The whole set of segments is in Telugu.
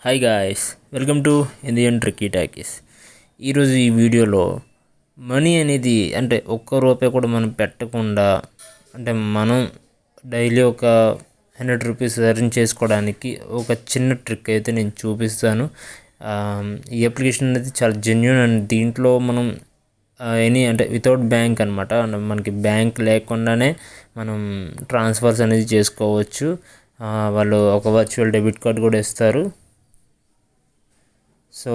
Hi guys, welcome to Indian tricky talkies. ఈరోజు ఈ వీడియోలో మనీ అనేది అంటే ఒక్క రూపాయి కూడా మనం పెట్టకుండా అంటే మనం డైలీ ఒక 100 రూపీస్ ఎర్న్ చేసుకోవడానికి ఒక చిన్న ట్రిక్ అయితే నేను చూపిస్తాను. ఈ అప్లికేషన్ అనేది చాలా జెన్యూన్ అండ్ దీంట్లో మనం అంటే వితౌట్ బ్యాంక్ అనమాట, మనకి బ్యాంక్ లేకుండానే మనం ట్రాన్స్ఫర్స్ అనేది చేసుకోవచ్చు. వాళ్ళు ఒక వర్చువల్ డెబిట్ కార్డ్ కూడా ఇస్తారు. సో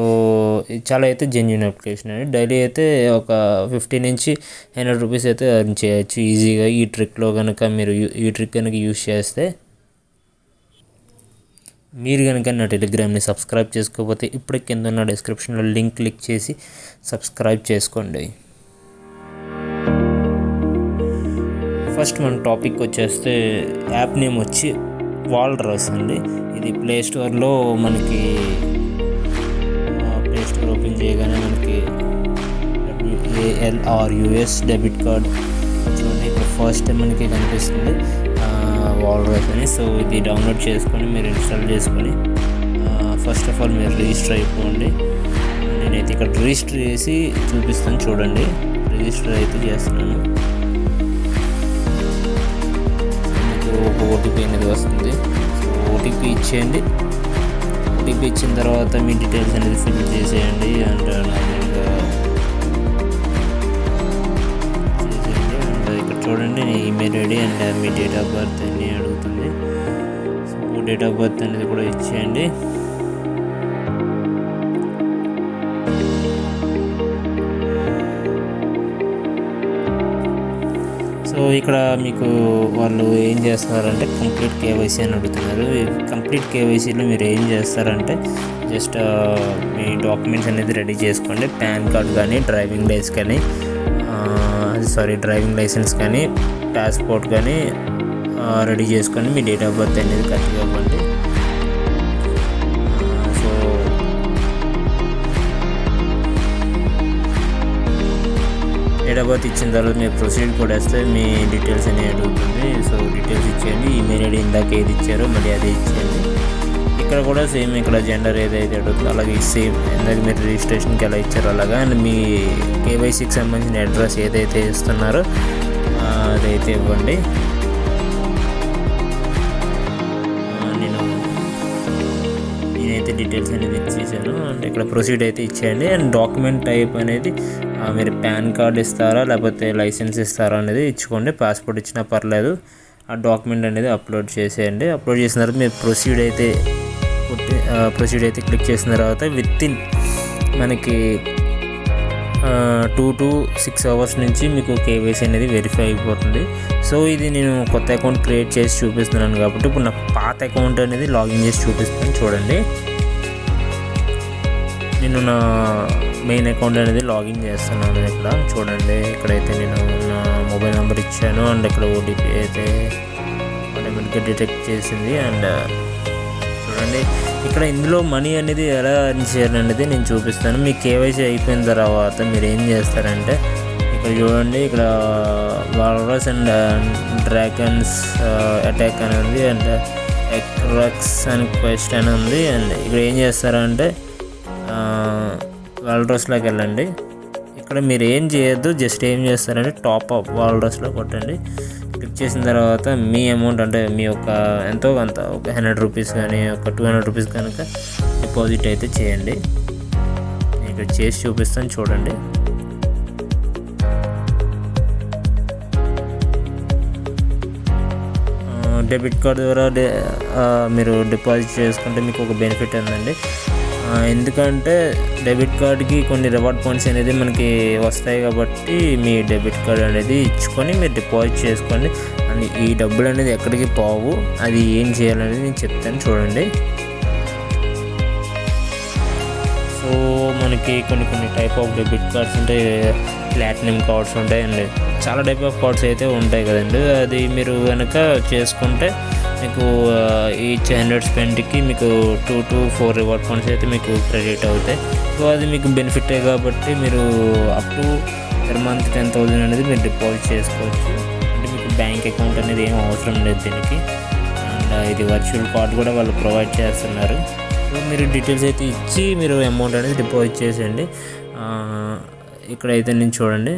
ఇది చాలా అయితే జెన్యూన్ అప్లికేషన్ అండి. డైలీ అయితే ఒక 50 నుంచి 100 రూపీస్ అయితే ఎర్న్ చేయొచ్చు ఈజీగా ఈ ట్రిక్లో కనుక మీరు ఈ ట్రిక్ కనుక యూస్ చేస్తే. మీరు కనుక నా టెలిగ్రామ్ని సబ్స్క్రైబ్ చేసుకోకపోతే ఇప్పుడే కింద ఉన్న డిస్క్రిప్షన్లో లింక్ క్లిక్ చేసి సబ్స్క్రైబ్ చేసుకోండి. ఫస్ట్ మన టాపిక్ వచ్చేస్తే యాప్ నేమ్ వచ్చి వాల్రస్ అండి. ఇది ప్లే స్టోర్లో మనకి ఓపెన్ చేయగానే మనకి WALRUS డెబిట్ కార్డ్ చూడండి, ఇక్కడ ఫస్ట్ టైం మనకి కనిపిస్తుంది వాల్రస్ అని. సో ఇది డౌన్లోడ్ చేసుకొని మీరు ఇన్స్టాల్ చేసుకొని ఫస్ట్ ఆఫ్ ఆల్ మీరు రిజిస్టర్ అయిపోండి. నేనైతే ఇక్కడ రిజిస్టర్ చేసి చూపిస్తాను చూడండి. రిజిస్టర్ అయితే చేస్తున్నాను. మీకు ఒక ఓటీపీ అనేది వస్తుంది. సో ఓటీపీ ఇచ్చేయండి. ఓటీపీ ఇచ్చిన తర్వాత మీ డీటెయిల్స్ అనేది ఫిల్ చేసేయండి అండ్ నార్మల్గా చేసేయండి. అండ్ ఇక్కడ చూడండి email ID and me date of birth అన్నీ అడుగుతుంది. సో డేట్ ఆఫ్ బర్త్ అనేది కూడా ఇచ్చేయండి. సో ఇక్కడ మీకు వాళ్ళు ఏం చేస్తున్నారంటే కంప్లీట్ కేవైసీ అని అడుగుతున్నారు. కంప్లీట్ కేవైసీలో మీరు ఏం చేస్తారంటే జస్ట్ మీ డాక్యుమెంట్స్ అనేది రెడీ చేసుకోండి. పాన్ కార్డ్ కానీ డ్రైవింగ్ లైసెన్స్ కానీ పాస్పోర్ట్ కానీ రెడీ చేసుకొని మీ డేట్ ఆఫ్ బర్త్ అనేది కరెక్ట్గా ఇవ్వండి. సో డేట్ ఆఫ్ బర్త్ ఇచ్చిన తర్వాత మీరు ప్రొసీడ్ కూడా వేస్తే మీ డీటెయిల్స్ అనేవి అడుగుతుంది. సో డీటెయిల్స్ ఇచ్చేయండి. ఈమెయిల్ ఐడి ఇందాక ఏది ఇచ్చారో మళ్ళీ అదే ఇచ్చేయండి. ఇక్కడ కూడా సేమ్ ఇక్కడ జెండర్ ఏదైతే అడుగుతుందో అలాగే సేమ్ ఇందాక మీరు రిజిస్ట్రేషన్కి ఎలా ఇచ్చారో అలాగా అండ్ మీ కేవైసీకి సంబంధించిన అడ్రస్ ఏదైతే ఇస్తున్నారో అదైతే ఇవ్వండి. నేనైతే డీటెయిల్స్ అనేది ఇచ్చేసాను అండ్ ఇక్కడ ప్రొసీడ్ అయితే ఇచ్చేయండి. అండ్ డాక్యుమెంట్ టైప్ అనేది మీరు పాన్ కార్డ్ ఇస్తారా లేకపోతే లైసెన్స్ ఇస్తారా అనేది ఇచ్చుకోండి. పాస్పోర్ట్ ఇచ్చినా పర్లేదు. ఆ డాక్యుమెంట్ అనేది అప్లోడ్ చేసేయండి. అప్లోడ్ చేసిన తర్వాత మీరు ప్రొసీడ్ అయితే క్లిక్ చేసిన తర్వాత వితిన్ మనకి 2 to 6 hours నుంచి మీకు కేవైసీ అనేది వెరిఫై అయిపోతుంది. సో ఇది నేను కొత్త అకౌంట్ క్రియేట్ చేసి చూపిస్తున్నాను కాబట్టి ఇప్పుడు నా పాత అకౌంట్ అనేది లాగిన్ చేసి చూపిస్తాను చూడండి. నేను నా మెయిన్ అకౌంట్ అనేది లాగిన్ చేస్తున్నాను. ఇక్కడ చూడండి, ఇక్కడైతే నేను నా మొబైల్ నెంబర్ ఇచ్చాను అండ్ ఇక్కడ ఓటీపీ అయితే ఆటోమేటిక్గా డిటెక్ట్ చేసింది. అండ్ చూడండి ఇక్కడ ఇందులో మనీ అనేది ఎలా ఎర్న్ చేయాలనేది నేను చూపిస్తాను. మీ కేవైసీ అయిపోయిన తర్వాత మీరు ఏం చేస్తారంటే ఇక్కడ చూడండి, ఇక్కడ వాల్రస్ అండ్ డ్రాగన్స్ అటాక్ అని ఉంది అండ్ ఎక్రక్స్ అని క్వశ్చన్ ఉంది. అండ్ ఇక్కడ ఏం చేస్తారంటే వాల్రస్లోకి వెళ్ళండి. ఇక్కడ మీరు ఏం చేయొద్దు, జస్ట్ ఏం చేస్తారంటే టాప్ అప్ వాల్రస్లో కొట్టండి. క్లిక్ చేసిన తర్వాత మీ అమౌంట్ అంటే మీ యొక్క ఎంతో కొంత ఒక 100 రూపీస్ కానీ ఒక 200 రూపీస్ కనుక డిపాజిట్ అయితే చేయండి. నేను ఇక్కడ చేసి చూపిస్తాను చూడండి. డెబిట్ కార్డ్ ద్వారా మీరు డిపాజిట్ చేసుకుంటే మీకు ఒక బెనిఫిట్ ఉందండి. ఎందుకంటే డెబిట్ కార్డ్కి కొన్ని రివార్డ్ పాయింట్స్ అనేది మనకి వస్తాయి కాబట్టి మీ డెబిట్ కార్డ్ అనేది ఇచ్చుకొని మీరు డిపాజిట్ చేసుకోండి. అండ్ ఈ డబ్బులు అనేది ఎక్కడికి పోవు. అది ఏం చేయాలనేది నేను చెప్తాను చూడండి. సో మనకి కొన్ని టైప్ ఆఫ్ డెబిట్ కార్డ్స్ ఉంటాయి, ప్లాటినం కార్డ్స్ ఉంటాయి అండి, చాలా టైప్ ఆఫ్ కార్డ్స్ అయితే ఉంటాయి కదండి. అది మీరు కనుక చేసుకుంటే మీకు ఈచ్ 100 స్పెండ్కి మీకు 2 to 4 రివార్డ్ పాయింట్స్ అయితే మీకు క్రెడిట్ అవుతాయి. సో అది మీకు బెనిఫిటే కాబట్టి మీరు అప్ టు పర్ మంత్ 10,000 అనేది మీరు డిపాజిట్ చేసుకోవచ్చు. అంటే మీకు బ్యాంక్ అకౌంట్ అనేది ఏం అవసరం లేదు దీనికి. అండ్ ఇది వర్చువల్ కార్డ్ కూడా వాళ్ళు ప్రొవైడ్ చేస్తున్నారు. సో మీరు డీటెయిల్స్ అయితే ఇచ్చి మీరు అమౌంట్ అనేది డిపాజిట్ చేసేయండి. ఇక్కడైతే నేను చూడండి,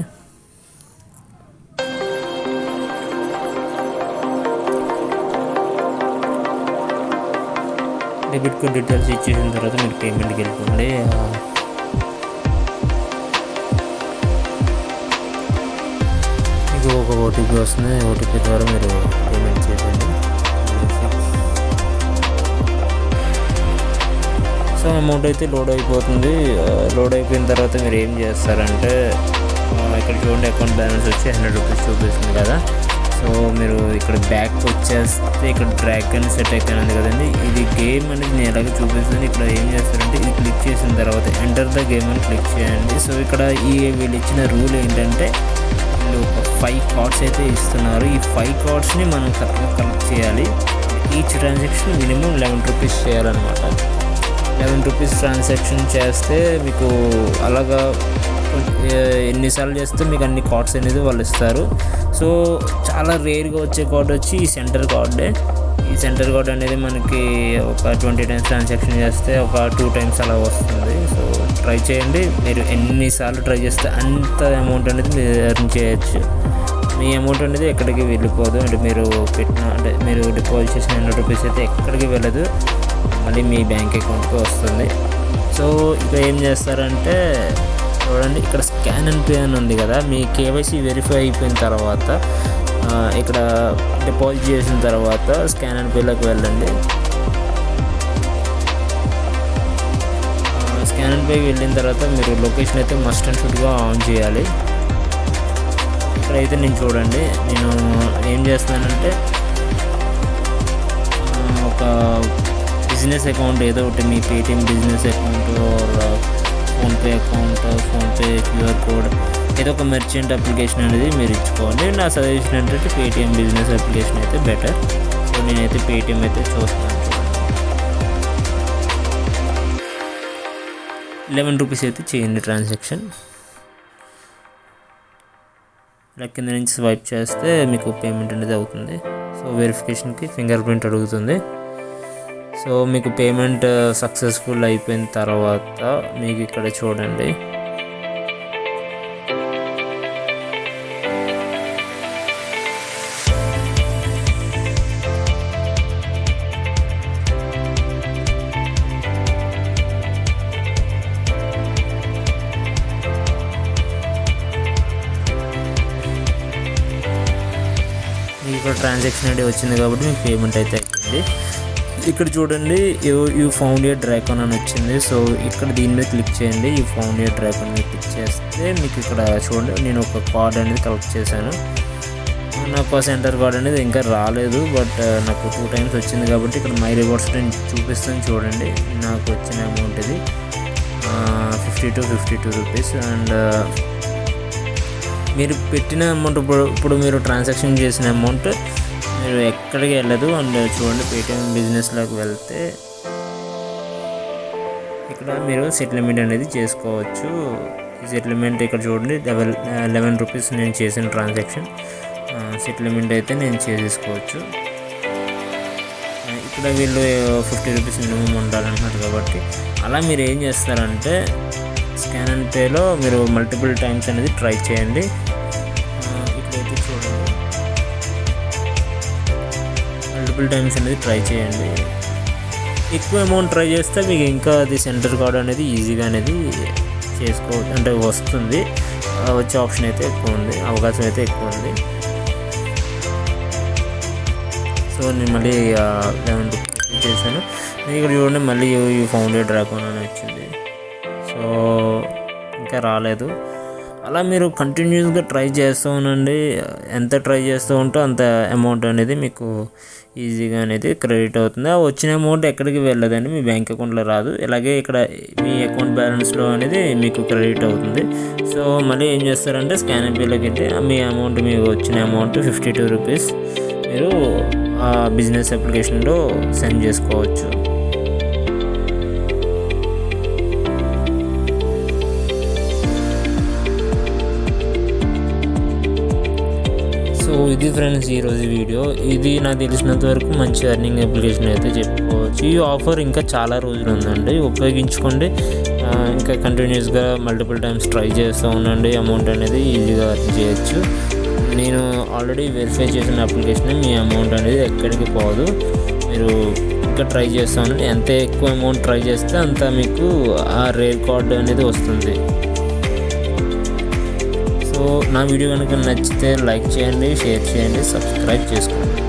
డెబిట్ కార్డ్ డీటెయిల్స్ ఇచ్చేసిన తర్వాత మీరు పేమెంట్కి వెళ్ళిపోండి. మీకు ఒక ఓటీపీ వస్తుంది, ఓటీపీ ద్వారా మీరు పేమెంట్ చేసేయండి. సో అమౌంట్ అయితే లోడ్ అయిపోతుంది. లోడ్ అయిపోయిన తర్వాత మీరు ఏం చేస్తారంటే, ఇక్కడ చూడండి అకౌంట్ బ్యాలెన్స్ వచ్చి 100 రూపీస్ చూపిస్తుంది కదా. సో మీరు ఇక్కడ బ్యాక్ వచ్చేస్తే ఇక్కడ డ్రాగ్ అని సెట్ అయిపోయింది కదండి. ఇది గేమ్ అనేది నేను ఎలాగ చూపిస్తుంది. ఇక్కడ ఏం చేస్తారంటే ఇది క్లిక్ చేసిన తర్వాత ఎంటర్ ద గేమ్ అని క్లిక్ చేయండి. సో ఇక్కడ వీళ్ళు ఇచ్చిన రూల్ ఏంటంటే, వీళ్ళు ఒక 5 కార్డ్స్ అయితే ఇస్తున్నారు. ఈ 5 కార్డ్స్ని మనం కరెక్ట్గా కలెక్ట్ చేయాలి. ఈచ్ ట్రాన్సాక్షన్ మినిమం 11 రూపీస్ చేయాలన్నమాట. 11 రూపీస్ ట్రాన్సాక్షన్ చేస్తే మీకు అలాగా ఎన్నిసార్లు చేస్తే మీకు అన్ని కార్డ్స్ అనేది వాళ్ళు ఇస్తారు. సో చాలా రేర్గా వచ్చే కార్డ్ వచ్చి ఈ సెంటర్ కార్డే. ఈ సెంటర్ కార్డ్ అనేది మనకి ఒక 20 టైమ్స్ ట్రాన్సాక్షన్ చేస్తే ఒక 2 టైమ్స్ అలా వస్తుంది. సో ట్రై చేయండి. మీరు ఎన్నిసార్లు ట్రై చేస్తే అంత అమౌంట్ అనేది మీరు ఎర్న్ చేయొచ్చు. మీ అమౌంట్ అనేది ఎక్కడికి వెళ్ళిపోదు. అంటే మీరు మీరు డిపాజిట్ చేసిన 100 రూపీస్ అయితే ఎక్కడికి వెళ్ళదు, మళ్ళీ మీ బ్యాంక్ అకౌంట్కి వస్తుంది. సో ఇక్కడ ఏం చేస్తారంటే చూడండి, ఇక్కడ స్కాన్ అండ్ పే అని ఉంది కదా. మీ కేవైసీ వెరిఫై అయిపోయిన తర్వాత ఇక్కడ డిపాజిట్ చేసిన తర్వాత స్కాన్ అండ్ పేలోకి వెళ్ళండి. స్కాన్ అండ్ పేకి వెళ్ళిన తర్వాత మీరు లొకేషన్ అయితే మస్ట్ అండ్ షుడ్గా ఆన్ చేయాలి. ఇక్కడైతే నేను చూడండి, నేను ఏం చేస్తానంటే ఒక బిజినెస్ అకౌంట్ ఏదో ఒకటి, మీ Paytm business account PhonePe account, PhonePe QR code, ఏదో ఒక మెర్చెంట్ అప్లికేషన్ అనేది మీరు ఇచ్చుకోండి. నా సజెషన్ ఏంటంటే పేటిఎం బిజినెస్ అప్లికేషన్ అయితే బెటర్. సో నేనైతే పేటిఎం అయితే చూస్తున్నాను. 11 రూపీస్ అయితే చేయండి ట్రాన్సాక్షన్. ఇలా కింద నుంచి స్వైప్ చేస్తే మీకు పేమెంట్ అనేది అవుతుంది. సో వెరిఫికేషన్కి ఫింగర్ ప్రింట్ అడుగుతుంది. సో మీకు పేమెంట్ సక్సెస్ఫుల్ అయిపోయిన తర్వాత మీకు ఇక్కడ చూడండి, మీకు ఇక్కడ ట్రాన్సాక్షన్ ఐడి వచ్చింది కాబట్టి మీకు పేమెంట్ అయితే అయిపోయింది. ఇక్కడ చూడండి, యూ ఫౌండ్ యువర్ డ్రాగన్ అని వచ్చింది. సో ఇక్కడ దీని మీద క్లిక్ చేయండి. యూ ఫౌండ్ యువర్ డ్రాగన్ మీద క్లిక్ చేస్తే మీకు ఇక్కడ చూడండి, నేను ఒక కార్డ్ అనేది కలెక్ట్ చేశాను. నాకు సెంటర్ కార్డ్ అనేది ఇంకా రాలేదు, బట్ నాకు 2 టైమ్స్ వచ్చింది కాబట్టి ఇక్కడ మై రివార్డ్స్ నేను చూపిస్తాను. చూడండి, నాకు వచ్చిన అమౌంట్ ఇది 52 రూపీస్. అండ్ మీరు పెట్టిన అమౌంట్ ఇప్పుడు మీరు ట్రాన్సాక్షన్ చేసిన అమౌంట్ మీరు ఎక్కడికి వెళ్ళదు. అండ్ చూడండి, పేటిఎం బిజినెస్లోకి వెళ్తే ఇక్కడ మీరు సెటిల్మెంట్ అనేది చేసుకోవచ్చు. ఈ సెటిల్మెంట్ ఇక్కడ చూడండి, 11 రూపీస్ నేను చేసిన ట్రాన్సాక్షన్ సెటిల్మెంట్ అయితే నేను చేసేసుకోవచ్చు. ఇక్కడ వీళ్ళు 50 రూపీస్ మినిమం ఉండాలంటున్నారు కాబట్టి అలా మీరు ఏం చేస్తారంటే స్కాన్ అండ్ పేలో మీరు మల్టిపుల్ టైమ్స్ అనేది ట్రై చేయండి. ఇక్కడైతే చూడండి, మల్టిపుల్ టైమ్స్ అనేది ట్రై చేయండి. ఎక్కువ అమౌంట్ ట్రై చేస్తే మీకు ఇంకా అది సెంటర్ కార్డ్ అనేది ఈజీగా అనేది చేసుకోవచ్చు, అంటే వస్తుంది. వచ్చే ఆప్షన్ అయితే ఎక్కువ ఉంది, అవకాశం అయితే ఎక్కువ ఉంది. సో నేను మళ్ళీ 11 రూపీస్ చేశాను. ఇక్కడ చూడండి, మళ్ళీ యూ ఫౌండ్ యువర్ డ్రాగన్ అని వచ్చింది. సో ఇంకా రాలేదు. అలా మీరు కంటిన్యూస్గా ట్రై చేస్తూ ఉండండి. ఎంత ట్రై చేస్తూ ఉంటే అంత అమౌంట్ అనేది మీకు ఈజీగా అనేది క్రెడిట్ అవుతుంది. ఆ వచ్చిన అమౌంట్ ఎక్కడికి వెళ్ళదండి, మీ బ్యాంక్ అకౌంట్లో రాదు. ఇలాగే ఇక్కడ మీ అకౌంట్ బ్యాలెన్స్లో అనేది మీకు క్రెడిట్ అవుతుంది. సో మళ్ళీ ఏం చేస్తారంటే స్కాన్ అండ్ పేలోకి వెళ్తే మీ అమౌంట్, మీకు వచ్చిన అమౌంట్ 52 రూపీస్ మీరు ఆ బిజినెస్ అప్లికేషన్లో సెండ్ చేసుకోవచ్చు. సో ఇది ఫ్రెండ్స్ ఈరోజు వీడియో. ఇది నాకు తెలిసినంత వరకు మంచి ఎర్నింగ్ అప్లికేషన్ అయితే చెప్పుకోవచ్చు. ఈ ఆఫర్ ఇంకా చాలా రోజులు ఉందండి, ఉపయోగించుకోండి. ఇంకా కంటిన్యూస్గా మల్టిపుల్ టైమ్స్ ట్రై చేస్తూ ఉండండి. అమౌంట్ అనేది ఈజీగా ఎర్న్ చేయొచ్చు. నేను ఆల్రెడీ వెరిఫై చేసిన అప్లికేషన్, మీ అమౌంట్ అనేది ఎక్కడికి పోదు. మీరు ఇంకా ట్రై చేస్తూ ఉండండి. ఎంత ఎక్కువ అమౌంట్ ట్రై చేస్తే అంత మీకు ఆ రేర్ కార్డు అనేది వస్తుంది. సో నా వీడియో కనుక నచ్చితే లైక్ చేయండి, షేర్ చేయండి, సబ్స్క్రైబ్ చేసుకోండి.